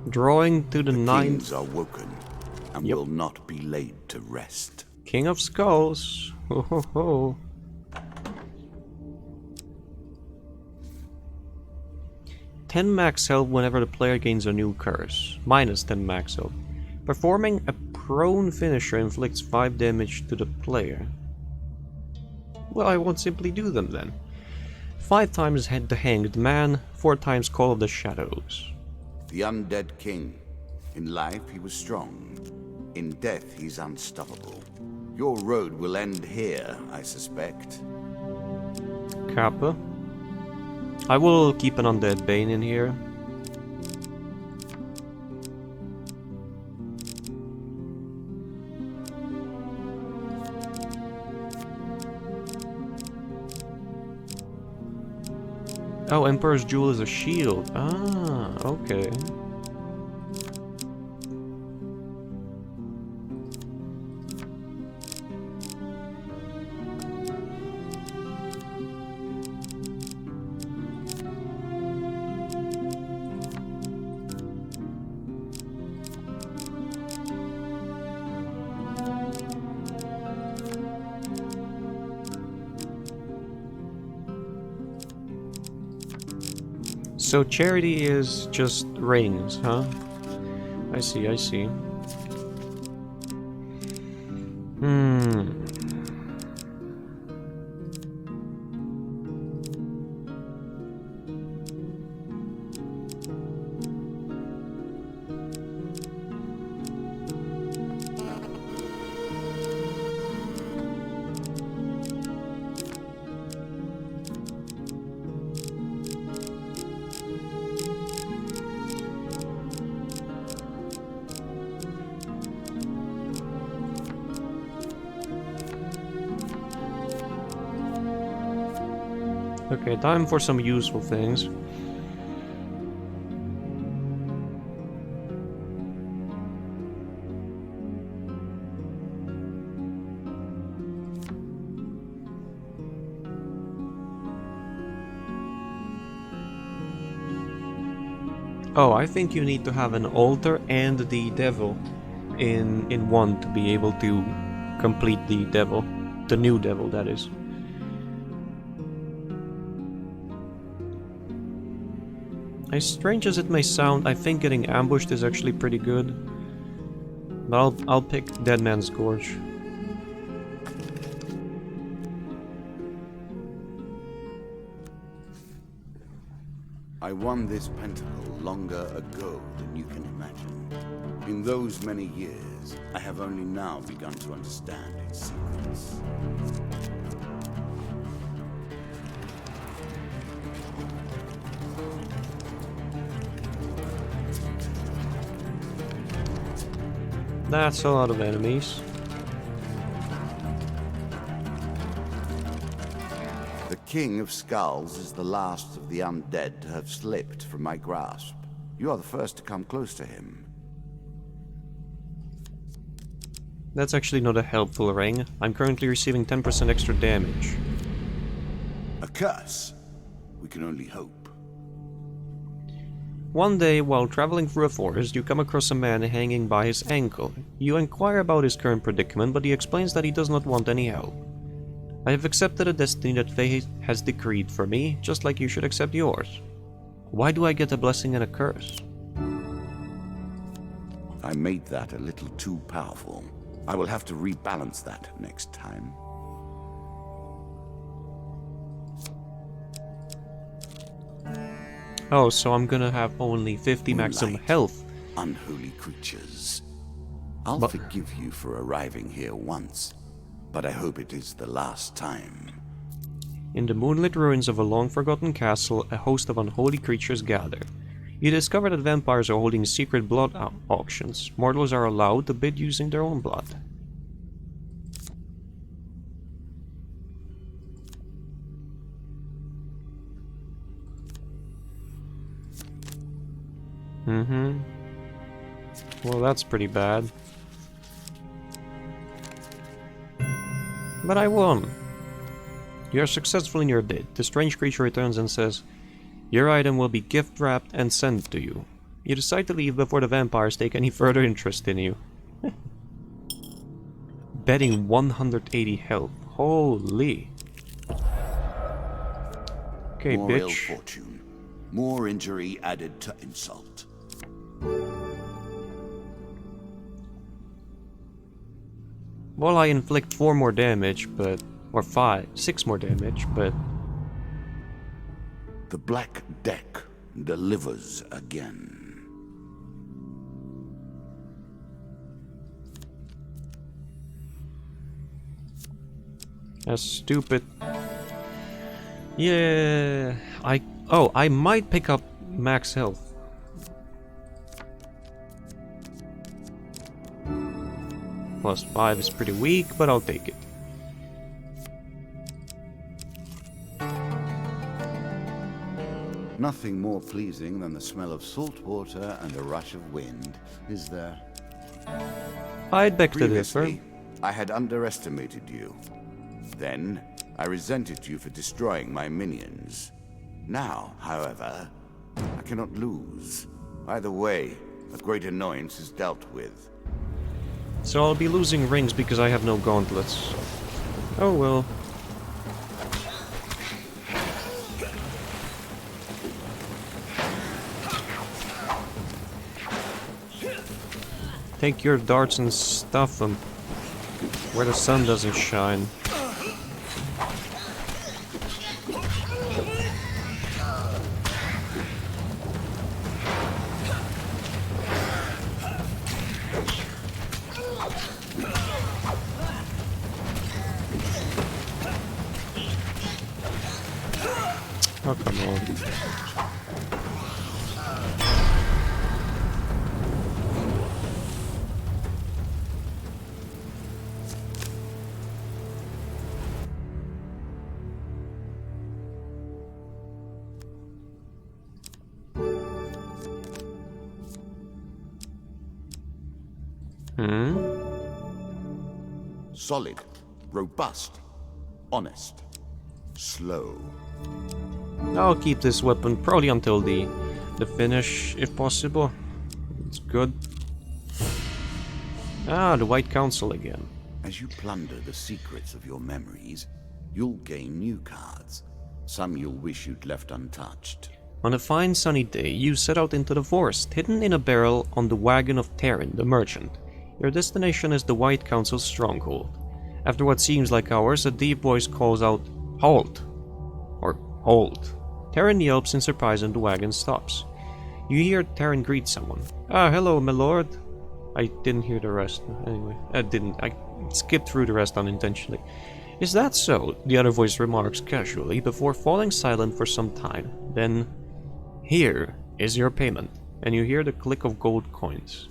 Drawing to the ninth. Kings are woken and will not be laid to rest. King of Skulls. Ho ho ho. -10 max health whenever the player gains a new curse. -10 max health. Performing a prone finisher inflicts 5 damage to the player. Well, I won't simply do them then. 5 times Head the Hanged Man, 4 times Call of the Shadows. The undead king. In life he was strong. In death he's unstoppable. Your road will end here, I suspect. Kappa. I will keep an Undead Bane in here. Oh, Emperor's Jewel is a shield. Ah, okay. So charity is just rings, huh? I see, I see. Okay, time for some useful things. Oh, I think you need to have an altar and the devil in one to be able to complete the devil. The new devil, that is. As strange as it may sound, I think getting ambushed is actually pretty good. But I'll pick Dead Man's Gorge. I won this pentacle longer ago than you can imagine. In those many years, I have only now begun to understand its secrets. That's a lot of enemies. The King of Skulls is the last of the undead to have slipped from my grasp. You are the first to come close to him. That's actually not a helpful ring. I'm currently receiving 10% extra damage. A curse? We can only hope. One day, while traveling through a forest, you come across a man hanging by his ankle. You inquire about his current predicament, but he explains that he does not want any help. I have accepted a destiny that fate has decreed for me, just like you should accept yours. Why do I get a blessing and a curse? I made that a little too powerful. I will have to rebalance that next time. Oh, so I'm gonna have only 50 maximum Moonlight, health. Unholy creatures. I'll forgive you for arriving here once, but I hope it is the last time. In the moonlit ruins of a long-forgotten castle, a host of unholy creatures gather. You discover that vampires are holding secret blood auctions. Mortals are allowed to bid using their own blood. Well, that's pretty bad. But I won. You are successful in your bid. The strange creature returns and says, your item will be gift wrapped and sent to you. You decide to leave before the vampires take any further interest in you. Betting 180 health. Holy. Okay, more ill bitch. fortune. More injury added to insult. Well, I inflict 4 more damage, but... or 6 more damage, but... The Black Deck delivers again. That's stupid. Yeah... I might pick up max health. +5 is pretty weak, but I'll take it. Nothing more pleasing than the smell of salt water and a rush of wind, is there? I'd beg to differ. Previously, I had underestimated you. Then, I resented you for destroying my minions. Now, however, I cannot lose. Either way, a great annoyance is dealt with. So I'll be losing rings because I have no gauntlets. Oh well. Take your darts and stuff them where the sun doesn't shine. Oh, come on. Solid, robust, honest, slow. I'll keep this weapon probably until the finish, if possible. It's good. Ah, the White Council again. As you plunder the secrets of your memories, you'll gain new cards. Some you'll wish you'd left untouched. On a fine sunny day, you set out into the forest, hidden in a barrel on the wagon of Terran, the merchant. Your destination is the White Council's stronghold. After what seems like hours, a deep voice calls out, "Halt!" Or "Hold." Terran yelps in surprise and the wagon stops. You hear Terran greet someone. "Ah, hello, my lord." I didn't hear the rest. Anyway, I skipped through the rest unintentionally. "Is that so?" the other voice remarks casually before falling silent for some time. Then, "Here is your payment," and you hear the click of gold coins.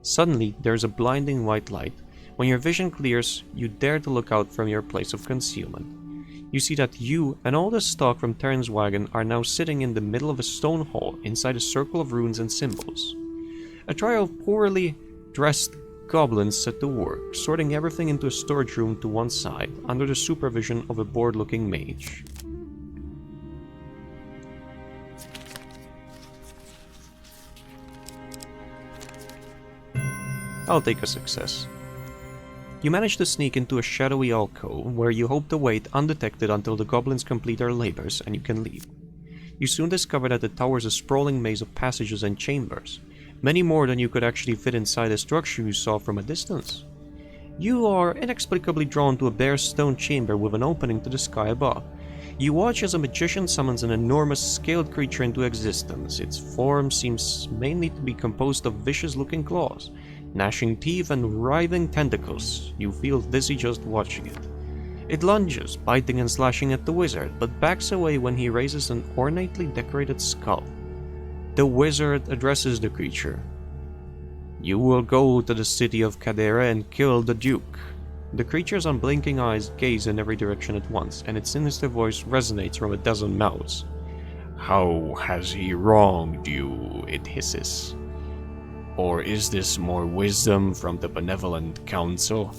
Suddenly, there's a blinding white light. When your vision clears, you dare to look out from your place of concealment. You see that you and all the stock from Terran's wagon are now sitting in the middle of a stone hall inside a circle of runes and symbols. A trio of poorly dressed goblins set to work, sorting everything into a storage room to one side, under the supervision of a bored-looking mage. I'll take a success. You manage to sneak into a shadowy alcove where you hope to wait undetected until the goblins complete their labors and you can leave. You soon discover that the tower is a sprawling maze of passages and chambers, many more than you could actually fit inside the structure you saw from a distance. You are inexplicably drawn to a bare stone chamber with an opening to the sky above. You watch as a magician summons an enormous scaled creature into existence. Its form seems mainly to be composed of vicious-looking claws, gnashing teeth and writhing tentacles. You feel dizzy just watching it. It lunges, biting and slashing at the wizard, but backs away when he raises an ornately decorated skull. The wizard addresses the creature. "You will go to the city of Cadera and kill the Duke." The creature's unblinking eyes gaze in every direction at once, and its sinister voice resonates from a dozen mouths. "How has he wronged you?" it hisses. "Or is this more wisdom from the benevolent council?"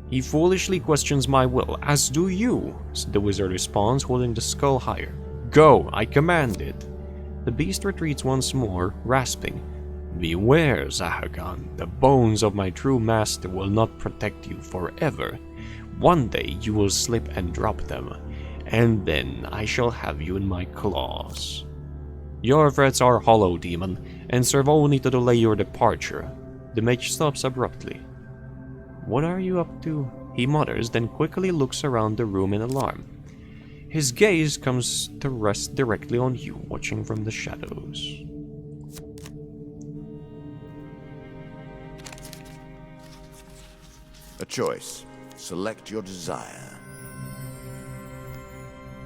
"He foolishly questions my will, as do you," the wizard responds, holding the skull higher. "Go, I command it." The beast retreats once more, rasping. Beware, Zahagan, the bones of my true master will not protect you forever. One day you will slip and drop them, and then I shall have you in my claws. Your threats are hollow, demon, and serve only to delay your departure. The mage stops abruptly. What are you up to? He mutters, then quickly looks around the room in alarm. His gaze comes to rest directly on you, watching from the shadows. A choice. Select your desire.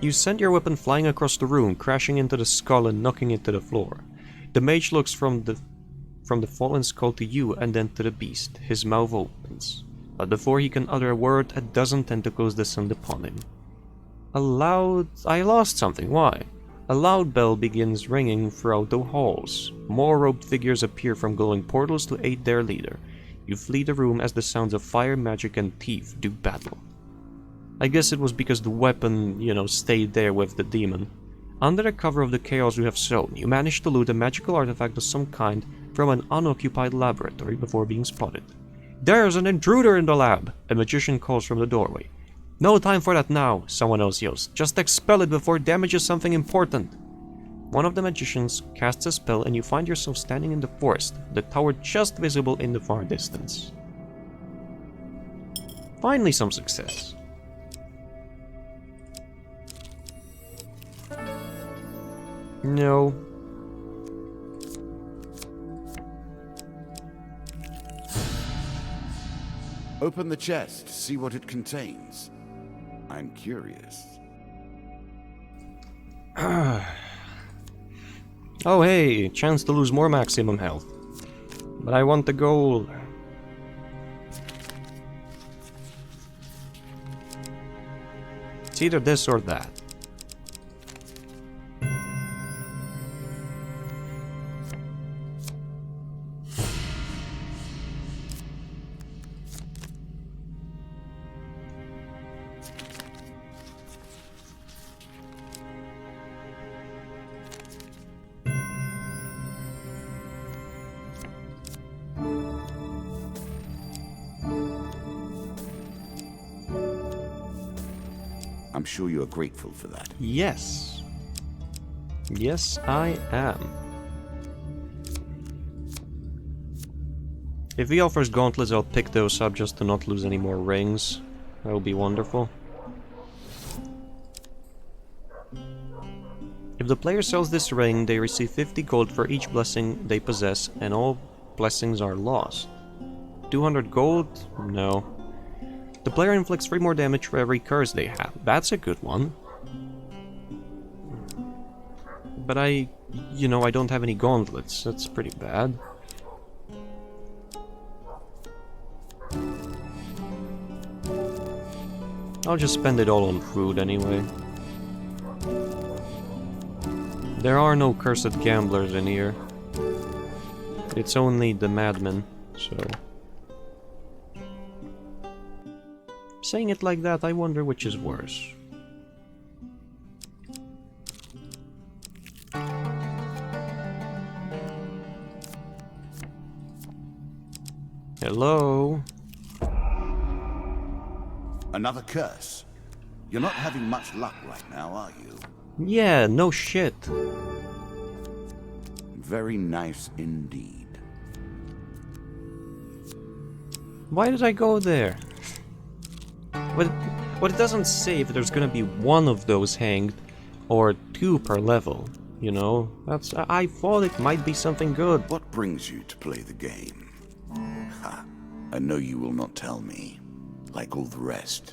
You send your weapon flying across the room, crashing into the skull and knocking it to the floor. The mage looks from the fallen skull to you and then to the beast. His mouth opens. But before he can utter a word, a dozen tentacles descend upon him. I lost something, why? A loud bell begins ringing throughout the halls. More robed figures appear from glowing portals to aid their leader. You flee the room as the sounds of fire, magic, and teeth do battle. I guess it was because the weapon, stayed there with the demon. Under the cover of the chaos you have sown, you manage to loot a magical artifact of some kind from an unoccupied laboratory before being spotted. There's an intruder in the lab! A magician calls from the doorway. No time for that now, someone else yells. Just expel it before it damages something important. One of the magicians casts a spell and you find yourself standing in the forest, the tower just visible in the far distance. Finally some success. No. Open the chest, see what it contains. I'm curious. Oh hey, chance to lose more maximum health. But I want the gold. It's either this or that. I'm sure you are grateful for that. Yes. Yes, I am. If he offers gauntlets, I'll pick those up just to not lose any more rings. That would be wonderful. If the player sells this ring, they receive 50 gold for each blessing they possess, and all blessings are lost. 200 gold? No. The player inflicts 3 more damage for every curse they have. That's a good one. But I don't have any gauntlets. That's pretty bad. I'll just spend it all on food anyway. There are no cursed gamblers in here. It's only the madmen, so... Saying it like that, I wonder which is worse. Hello? Another curse. You're not having much luck right now, are you? Yeah, no shit. Very nice indeed. Why did I go there? But it doesn't say if there's gonna be one of those hanged, or 2 per level, I thought it might be something good. What brings you to play the game? Ha, I know you will not tell me. Like all the rest,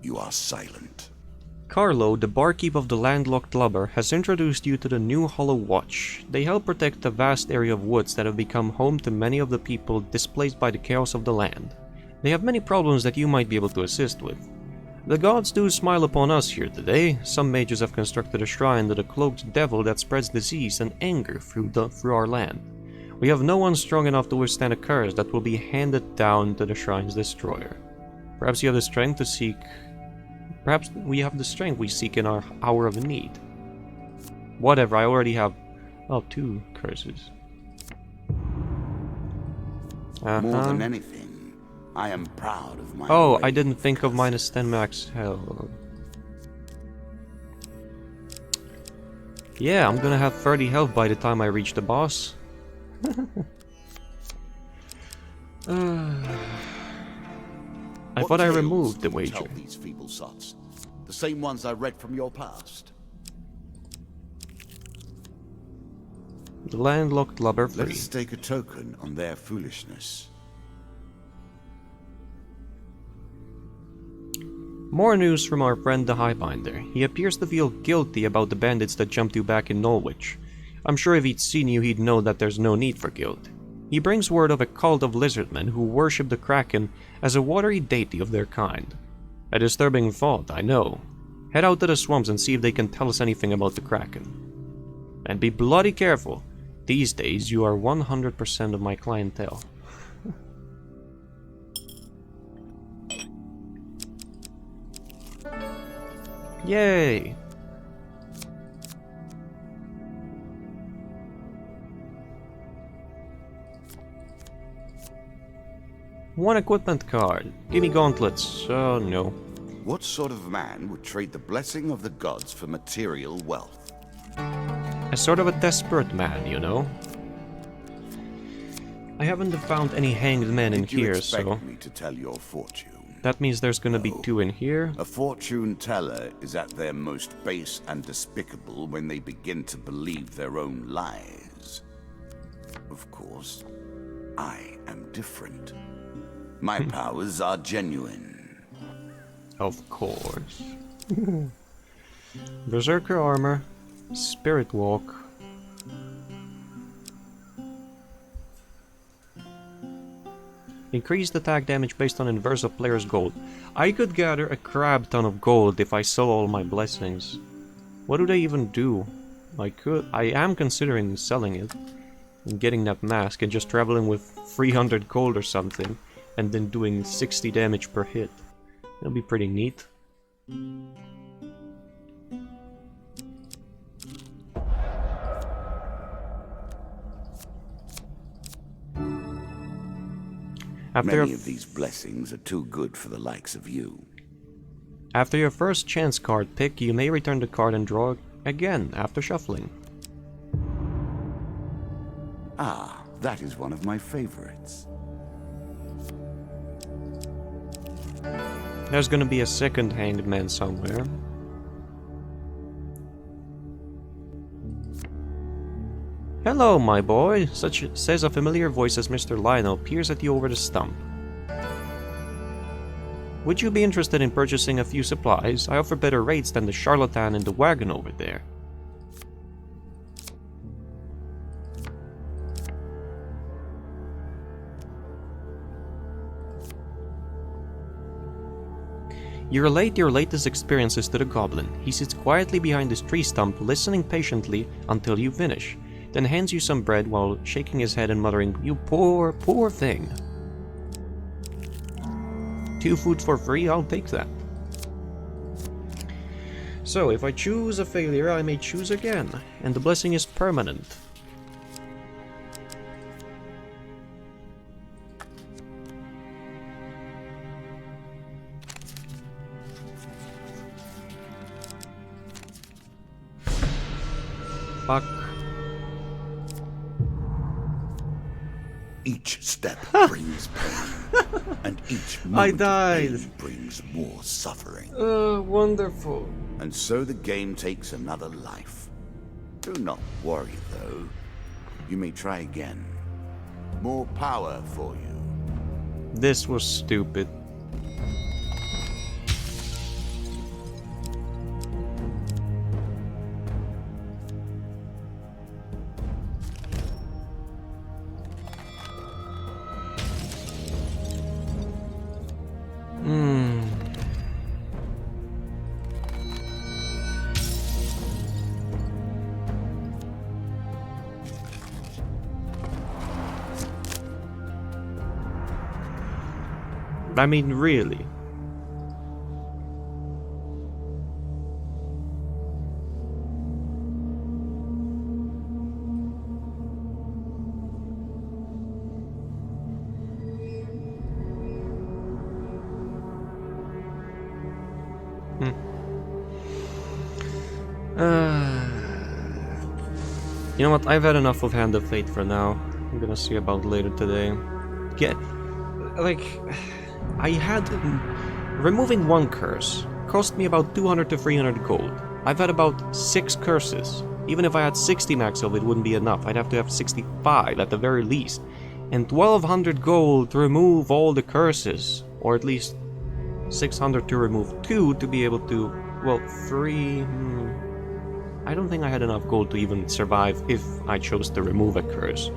you are silent. Carlo, the barkeep of the landlocked lubber, has introduced you to the new Hollow Watch. They help protect the vast area of woods that have become home to many of the people displaced by the chaos of the land. They have many problems that you might be able to assist with. The gods do smile upon us here today. Some mages have constructed a shrine to the cloaked devil that spreads disease and anger through our land. We have no one strong enough to withstand a curse that will be handed down to the shrine's destroyer. Perhaps you have the strength to seek... Perhaps we have the strength we seek in our hour of need. Whatever, I already have Oh, 2 curses. More than anything, I am proud of my Oh, I brave didn't think of cousin. -10 max health. Yeah, I'm gonna have 30 health by the time I reach the boss. I thought I What tales removed the do you tell wager. these feeble sots? The same ones I read from your past. The landlocked lubber Let free. us stake a token on their foolishness. More news from our friend the Highbinder. He appears to feel guilty about the bandits that jumped you back in Norwich. I'm sure if he'd seen you, he'd know that there's no need for guilt. He brings word of a cult of lizardmen who worship the Kraken as a watery deity of their kind. A disturbing thought, I know. Head out to the swamps and see if they can tell us anything about the Kraken. And be bloody careful. These days, you are 100% of my clientele. Yay! One equipment card. Give me gauntlets. Oh no. What sort of man would trade the blessing of the gods for material wealth? A sort of a desperate man, you know? I haven't found any hanged men in Did you here, expect so me to tell your fortune? that means there's gonna be 2 in here. A fortune teller is at their most base and despicable when they begin to believe their own lies. Of course, I am different. My powers are genuine. Of course. Berserker armor. Spirit walk. Increased attack damage based on inverse of player's gold. I could gather a crab ton of gold if I sell all my blessings. What do they even do? I am considering selling it and getting that mask and just traveling with 300 gold or something and then doing 60 damage per hit. That'll be pretty neat. Many of these blessings are too good for the likes of you. After your first chance card pick, you may return the card and draw again after shuffling. Ah, that is one of my favorites. There's gonna be a second hanged man somewhere. Hello, my boy, says a familiar voice as Mr. Lionel peers at you over the stump. Would you be interested in purchasing a few supplies? I offer better rates than the charlatan in the wagon over there. You relate your latest experiences to the goblin. He sits quietly behind his tree stump, listening patiently until you finish, then hands you some bread while shaking his head and muttering, "You poor, poor thing." 2 food for free, I'll take that. So, if I choose a failure, I may choose again, and the blessing is permanent. Fuck. Each step brings pain, and each I moment of died. pain brings more suffering. Wonderful. And so the game takes another life. Do not worry, though. You may try again. More power for you. This was stupid. I mean, really. You know what, I've had enough of Hand of Fate for now. I'm gonna see about later today. I had... Removing one curse cost me about 200 to 300 gold. I've had about 6 curses. Even if I had 60 max health, it wouldn't be enough. I'd have to have 65 at the very least. And 1200 gold to remove all the curses. Or at least 600 to remove 2 to be able to... Well, 3... I don't think I had enough gold to even survive if I chose to remove a curse.